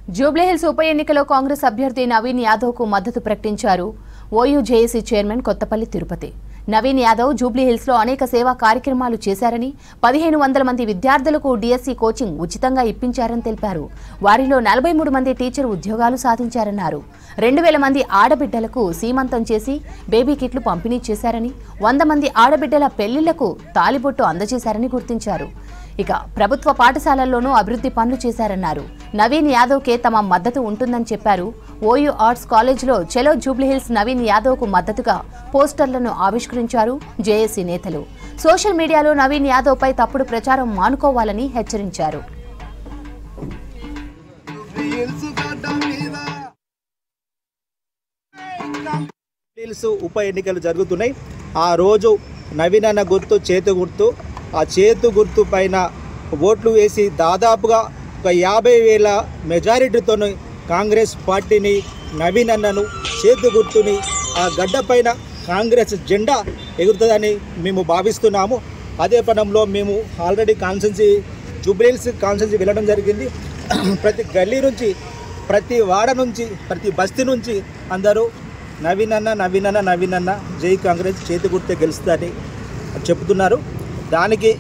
జూబ్లీహిల్స్ ఉప ఎన్నికలో కాంగ్రెస్ అభ్యర్థి నవీన్ యాదవ్ కు మద్దతు ప్రకటించారు OU JAC chairman Kothapalli Tirupati. Naveen Yadav Jubilee Hills లో అనేక సేవా కార్యక్రమాలు చేశారని 1500 మంది విద్యార్థులకు డిఎస్సీ కోచింగ్ ఉచితంగా ఇప్పించారని తెలిపారు. వారిలో 43 మంది టీచర్ ఉద్యోగాలు సాధించారన్నారు. 2000 మంది ఆడబిడ్డలకు సీమంతం చేసి బేబీ కిట్లు పంపిణీ చేశారని, 100 మంది ఆడబిడ్డల పెళ్లిళ్లకు తాలిబొట్టు అందజేశారని గుర్తించారు. ఇక ప్రభుత్వ పాఠశాలల్లోనూ అభివృద్ధి పనులు చేశారన్నారు. నవీన్ యాదవ్ కే తమ మద్దతు ఉంటుందని చెప్పారు. ఓయూ ఆర్ట్స్ కాలేజ్లో చలో జూబ్లీహిల్స్ నవీన్ యాదవ్ కు మద్దతుగా పోస్టర్లను ఆవిష్కరించారు జేఏసీ నేతలు. సోషల్ మీడియాలో నవీన్ యాదవ్ పై తప్పుడు ప్రచారం మానుకోవాలని హెచ్చరించారు. ఉప ఎన్నికలు జరుగుతున్నాయి. ఆ రోజు నవీన్ అన్న గుర్తు చేతు గుర్తు, ఆ చేతు గుర్తు పైన ఓట్లు వేసి దాదాపుగా ఒక 50,000 మెజారిటీతో కాంగ్రెస్ పార్టీని, నవీన్ అన్నను, చేతు గుర్తుని ఆ గడ్డ పైన కాంగ్రెస్ జెండా ఎగురుతుందని మేము భావిస్తున్నాము. అదే పనంలో మేము ఆల్రెడీ జూబ్లీహిల్స్ కాన్స్టిట్యున్సీ వెళ్ళడం జరిగింది. ప్రతి గల్లీ నుంచి, ప్రతి వాడ నుంచి, ప్రతి బస్తీ నుంచి అందరూ నవీన్ అన్న నవీన్ అన్న నవీన్ అన్న జై కాంగ్రెస్, చేతి గుర్తే గెలుస్తుందని చెబుతున్నారు. దానికి